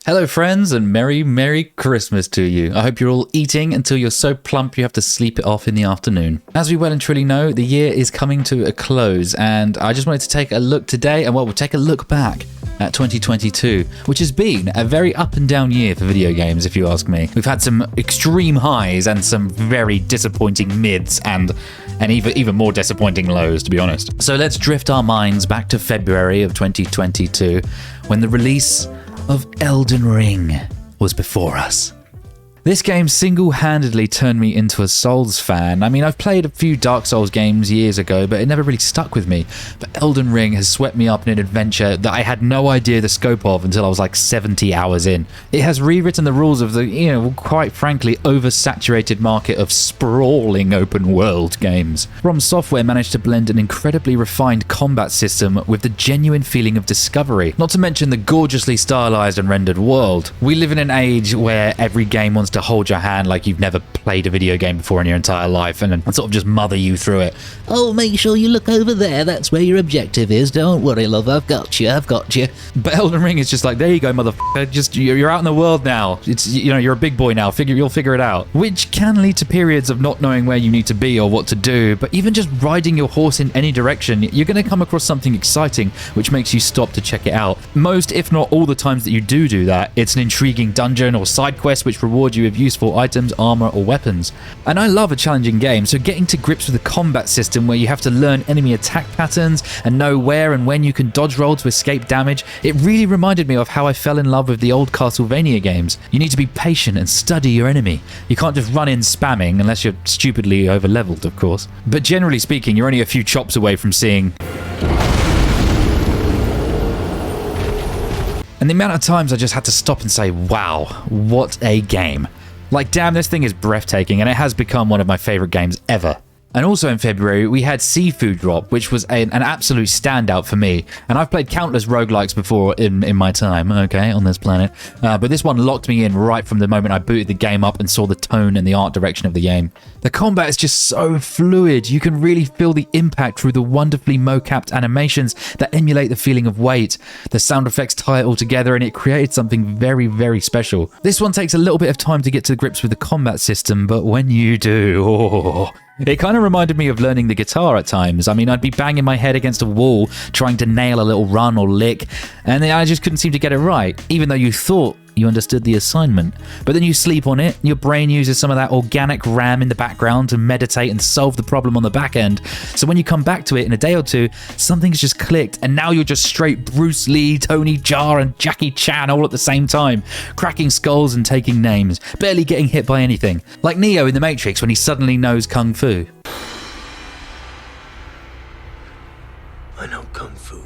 Hello friends, and Merry Christmas to you. I hope you're all eating until you're so plump you have to sleep it off in the afternoon. As we well and truly know, the year is coming to a close, and I just wanted to take a look today, and we'll take a look back at 2022, which has been a very up and down year for video games, if you ask me. We've had some extreme highs and some very disappointing mids, and even more disappointing lows, to be honest. So let's drift our minds back to February of 2022, when the release of Elden Ring was before us. This game single-handedly turned me into a Souls fan. I mean, I've played a few Dark Souls games years ago, but it never really stuck with me. But Elden Ring has swept me up in an adventure that I had no idea the scope of until I was like 70 hours in. It has rewritten the rules of the, quite frankly, oversaturated market of sprawling open-world games. From Software managed to blend an incredibly refined combat system with the genuine feeling of discovery, not to mention the gorgeously stylized and rendered world. We live in an age where every game wants to hold your hand like you've never played a video game before in your entire life and sort of just mother you through it. Oh, make sure you look over there. That's where your objective is. Don't worry, love. I've got you. But Elden Ring is just like, there you go, motherfucker. Just you're out in the world now. It's you're a big boy now. You'll figure it out. Which can lead to periods of not knowing where you need to be or what to do. But even just riding your horse in any direction, you're going to come across something exciting which makes you stop to check it out. Most, if not all, the times that you do that, it's an intriguing dungeon or side quest which reward you with useful items, armor, or weapons. And I love a challenging game, so getting to grips with a combat system where you have to learn enemy attack patterns and know where and when you can dodge roll to escape damage, it really reminded me of how I fell in love with the old Castlevania games. You need to be patient and study your enemy. You can't just run in spamming unless you're stupidly over-leveled, of course. But generally speaking, you're only a few chops away from seeing... And the amount of times I just had to stop and say, wow, what a game. Like, damn, this thing is breathtaking, and it has become one of my favorite games ever. And also in February, we had Seafood Drop, which was an absolute standout for me. And I've played countless roguelikes before in my time, okay, on this planet. But this one locked me in right from the moment I booted the game up and saw the tone and the art direction of the game. The combat is just so fluid. You can really feel the impact through the wonderfully mo-capped animations that emulate the feeling of weight. The sound effects tie it all together, and it created something very, very special. This one takes a little bit of time to get to grips with the combat system, but when you do, it kind of reminded me of learning the guitar at times. I mean, I'd be banging my head against a wall, trying to nail a little run or lick, and I just couldn't seem to get it right, even though you thought you understood the assignment. But then you sleep on it, your brain uses some of that organic RAM in the background to meditate and solve the problem on the back end. So when you come back to it in a day or two, something's just clicked, and now you're just straight Bruce Lee, Tony Jaa, and Jackie Chan all at the same time, cracking skulls and taking names, barely getting hit by anything. Like Neo in The Matrix when he suddenly knows Kung Fu. I know Kung Fu.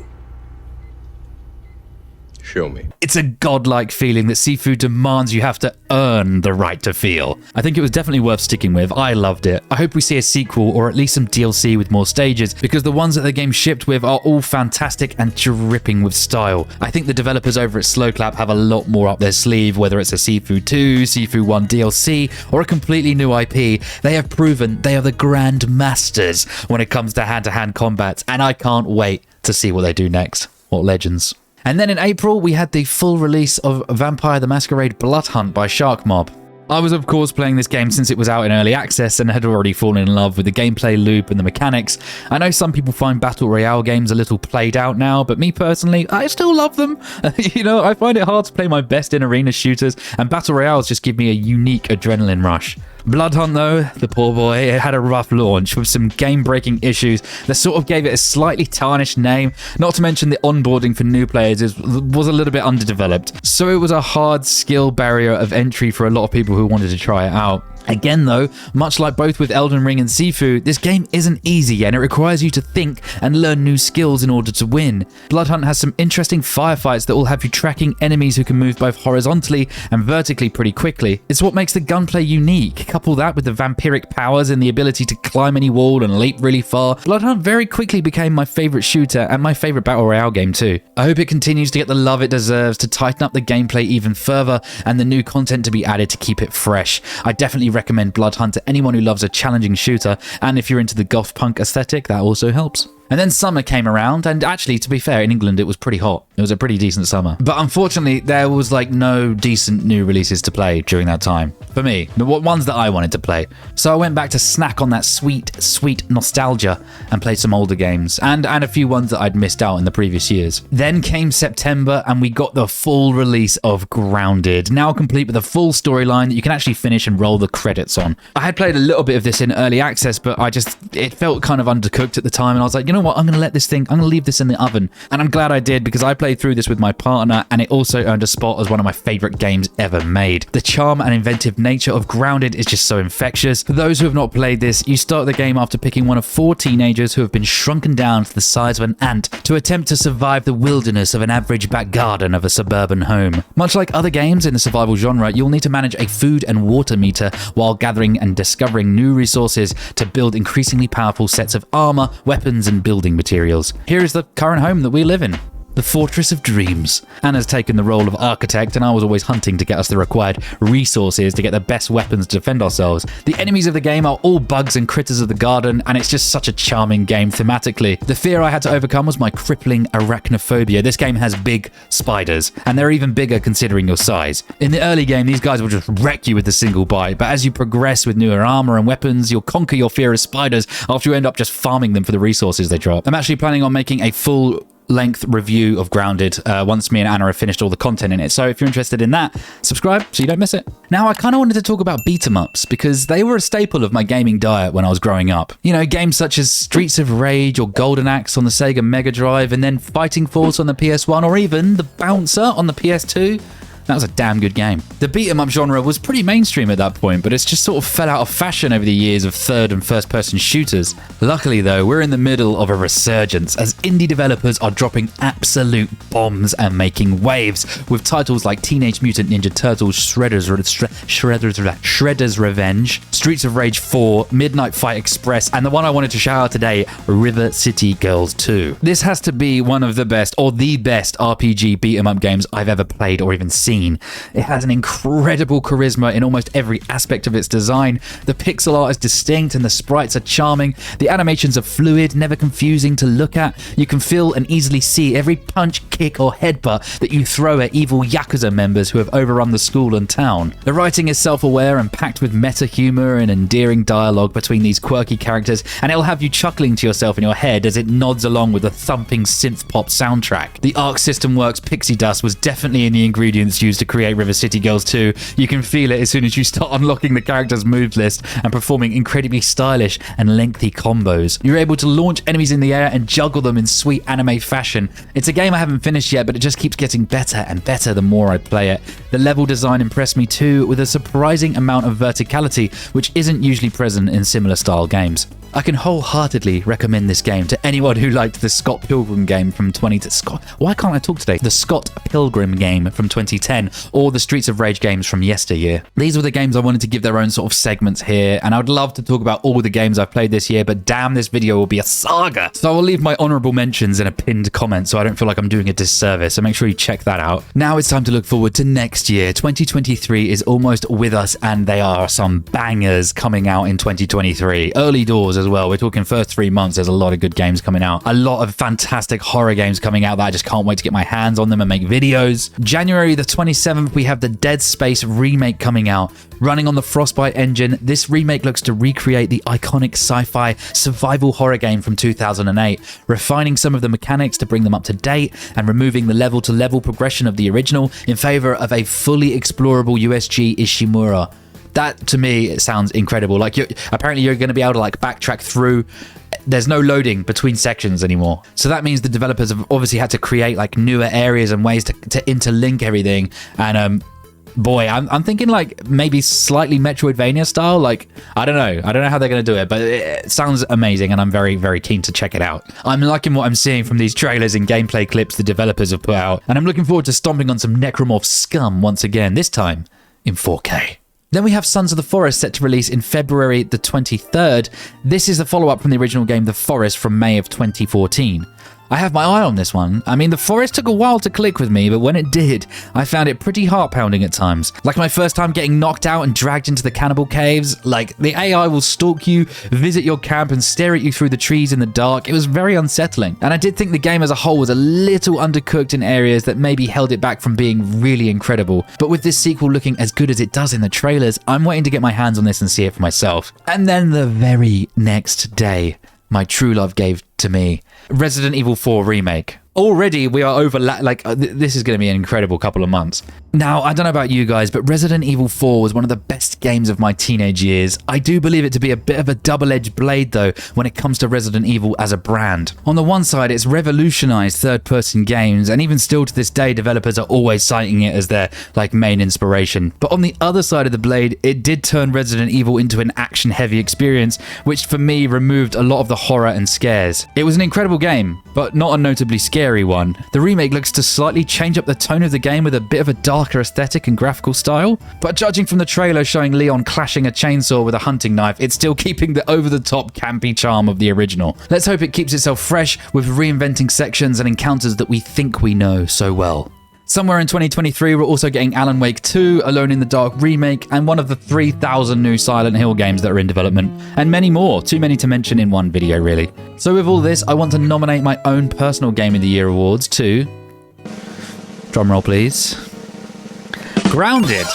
Show me. It's a godlike feeling that Seafood demands you have to earn the right to feel. I think it was definitely worth sticking with. I loved it. I hope we see a sequel or at least some DLC with more stages, because the ones that the game shipped with are all fantastic and dripping with style. I think the developers over at Slowclap have a lot more up their sleeve, whether it's a Seafood 2, Seafood 1 DLC, or a completely new IP. They have proven they are the grand masters when it comes to hand-to-hand combat, and I can't wait to see what they do next. What legends. And then in April, we had the full release of Vampire the Masquerade Blood Hunt by Shark Mob. I was, of course, playing this game since it was out in early access and had already fallen in love with the gameplay loop and the mechanics. I know some people find Battle Royale games a little played out now, but me personally, I still love them. I find it hard to play my best in arena shooters, and Battle Royales just give me a unique adrenaline rush. Blood Hunt, though, the poor boy, it had a rough launch with some game-breaking issues that sort of gave it a slightly tarnished name, not to mention the onboarding for new players was a little bit underdeveloped. So it was a hard skill barrier of entry for a lot of people who wanted to try it out. Again though, much like both with Elden Ring and Seafood, this game isn't easy and it requires you to think and learn new skills in order to win. Blood Hunt has some interesting firefights that will have you tracking enemies who can move both horizontally and vertically pretty quickly. It's what makes the gunplay unique. Couple that with the vampiric powers and the ability to climb any wall and leap really far, Blood Hunt very quickly became my favourite shooter and my favourite Battle Royale game too. I hope it continues to get the love it deserves, to tighten up the gameplay even further, and the new content to be added to keep it fresh. I definitely recommend Blood Hunt to anyone who loves a challenging shooter, and if you're into the goth punk aesthetic, that also helps. And then summer came around, and actually, to be fair, in England it was pretty hot. It was a pretty decent summer. But unfortunately, there was like no decent new releases to play during that time. For me, the ones that I wanted to play. So I went back to snack on that sweet, sweet nostalgia and played some older games, and a few ones that I'd missed out in the previous years. Then came September, and we got the full release of Grounded, now complete with a full storyline that you can actually finish and roll the credits on. I had played a little bit of this in early access, but it felt kind of undercooked at the time, and I was like, you know what, I'm going to leave this in the oven. And I'm glad I did, because I played through this with my partner, and it also earned a spot as one of my favorite games ever made. The charm and inventive nature of Grounded is just so infectious. For those who have not played this, you start the game after picking one of 4 teenagers who have been shrunken down to the size of an ant to attempt to survive the wilderness of an average back garden of a suburban home. Much like other games in the survival genre, you'll need to manage a food and water meter while gathering and discovering new resources to build increasingly powerful sets of armor, weapons, and building materials. Here is the current home that we live in. The Fortress of Dreams. Anna's taken the role of architect, and I was always hunting to get us the required resources to get the best weapons to defend ourselves. The enemies of the game are all bugs and critters of the garden, and it's just such a charming game thematically. The fear I had to overcome was my crippling arachnophobia. This game has big spiders, and they're even bigger considering your size. In the early game, these guys will just wreck you with a single bite, but as you progress with newer armor and weapons, you'll conquer your fear of spiders after you end up just farming them for the resources they drop. I'm actually planning on making a full-length review of Grounded once me and Anna have finished all the content in it. So if you're interested in that, subscribe so you don't miss it. Now, I kind of wanted to talk about beat-em-ups because they were a staple of my gaming diet when I was growing up. You know, games such as Streets of Rage or Golden Axe on the Sega Mega Drive, and then Fighting Force on the PS1, or even The Bouncer on the PS2. That was a damn good game. The beat-em-up genre was pretty mainstream at that point, but it's just sort of fell out of fashion over the years of third and first-person shooters. Luckily though, we're in the middle of a resurgence as indie developers are dropping absolute bombs and making waves, with titles like Teenage Mutant Ninja Turtles Shredder's Revenge, Streets of Rage 4, Midnight Fight Express, and the one I wanted to shout out today, River City Girls 2. This has to be one of the best, or the best, RPG beat-em-up games I've ever played or even seen. It has an incredible charisma in almost every aspect of its design. The pixel art is distinct and the sprites are charming. The animations are fluid, never confusing to look at. You can feel and easily see every punch, kick, or headbutt that you throw at evil Yakuza members who have overrun the school and town. The writing is self-aware and packed with meta humor and endearing dialogue between these quirky characters, and it'll have you chuckling to yourself in your head as it nods along with a thumping synth-pop soundtrack. The Arc System Works pixie dust was definitely in the ingredients used to create River City Girls 2. You can feel it as soon as you start unlocking the character's move list and performing incredibly stylish and lengthy combos. You're able to launch enemies in the air and juggle them in sweet anime fashion. It's a game I haven't finished yet, but it just keeps getting better and better the more I play it. The level design impressed me too, with a surprising amount of verticality, which isn't usually present in similar style games. I can wholeheartedly recommend this game to anyone who liked the Scott Pilgrim game from Why can't I talk today? The Scott Pilgrim game from 2010, or the Streets of Rage games from yesteryear. These were the games I wanted to give their own sort of segments here, and I would love to talk about all the games I've played this year, but damn, this video will be a saga. So I will leave my honorable mentions in a pinned comment so I don't feel like I'm doing a disservice, so make sure you check that out. Now it's time to look forward to next year. 2023 is almost with us, and there are some bangers coming out in 2023. Early doors as well. We're talking first 3 months. There's a lot of good games coming out. A lot of fantastic horror games coming out that I just can't wait to get my hands on them and make videos. January the 27th, we have the Dead Space remake coming out. Running on the Frostbite engine, this remake looks to recreate the iconic sci-fi survival horror game from 2008, refining some of the mechanics to bring them up to date and removing the level-to-level progression of the original in favor of a fully explorable USG Ishimura. That, to me, it sounds incredible. Like, apparently you're going to be able to, like, backtrack through. There's no loading between sections anymore. So that means the developers have obviously had to create, like, newer areas and ways to interlink everything. And, boy, I'm thinking, like, maybe slightly Metroidvania style. Like, I don't know how they're going to do it, but it sounds amazing, and I'm very, very keen to check it out. I'm liking what I'm seeing from these trailers and gameplay clips the developers have put out, and I'm looking forward to stomping on some Necromorph scum once again, this time in 4K. Then we have Sons of the Forest set to release in February the 23rd. This is the follow-up from the original game The Forest from May of 2014. I have my eye on this one. I mean, the forest took a while to click with me, but when it did, I found it pretty heart-pounding at times. Like my first time getting knocked out and dragged into the cannibal caves. Like, the AI will stalk you, visit your camp, and stare at you through the trees in the dark. It was very unsettling. And I did think the game as a whole was a little undercooked in areas that maybe held it back from being really incredible. But with this sequel looking as good as it does in the trailers, I'm waiting to get my hands on this and see it for myself. And then the very next day, my true love gave to me Resident Evil 4 Remake. Already we are over, this is going to be an incredible couple of months. Now, I don't know about you guys, but Resident Evil 4 was one of the best games of my teenage years. I do believe it to be a bit of a double-edged blade, though, when it comes to Resident Evil as a brand. On the one side, it's revolutionized third-person games, and even still to this day, developers are always citing it as their, main inspiration. But on the other side of the blade, it did turn Resident Evil into an action-heavy experience, which for me removed a lot of the horror and scares. It was an incredible game, but not a notably scary one. The remake looks to slightly change up the tone of the game with a bit of a darker aesthetic and graphical style, but judging from the trailer showing Leon clashing a chainsaw with a hunting knife, it's still keeping the over-the-top campy charm of the original. Let's hope it keeps itself fresh with reinventing sections and encounters that we think we know so well. Somewhere in 2023, we're also getting Alan Wake 2, Alone in the Dark remake, and one of the 3,000 new Silent Hill games that are in development, and many more, too many to mention in one video really. So with all this, I want to nominate my own personal Game of the Year awards to... drumroll please. Grounded,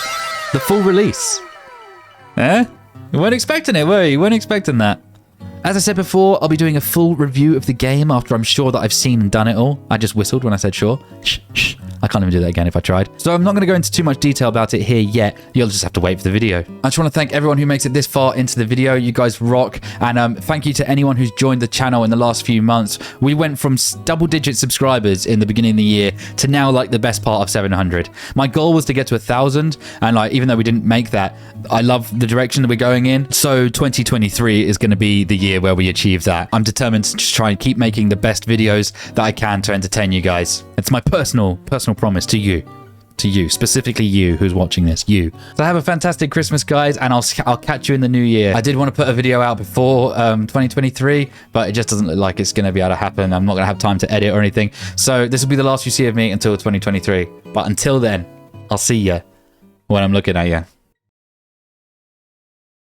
the full release. Eh? You weren't expecting it, were you? You weren't expecting that. As I said before, I'll be doing a full review of the game after I'm sure that I've seen and done it all. I just whistled when I said sure. Shh, shh. I can't even do that again if I tried. So I'm not going to go into too much detail about it here yet. You'll just have to wait for the video. I just want to thank everyone who makes it this far into the video. You guys rock. And thank you to anyone who's joined the channel in the last few months. We went from double-digit subscribers in the beginning of the year to now the best part of 700. My goal was to get to 1,000. And even though we didn't make that, I love the direction that we're going in. So 2023 is going to be the year where we achieve that. I'm determined to just try and keep making the best videos that I can to entertain you guys. It's my personal promise to you, specifically you who's watching this, you. So have a fantastic Christmas, guys, and I'll catch you in the new year. I did want to put a video out before 2023, but it just doesn't look like it's going to be able to happen. I'm not going to have time to edit or anything. So this will be the last you see of me until 2023. But until then, I'll see you when I'm looking at you.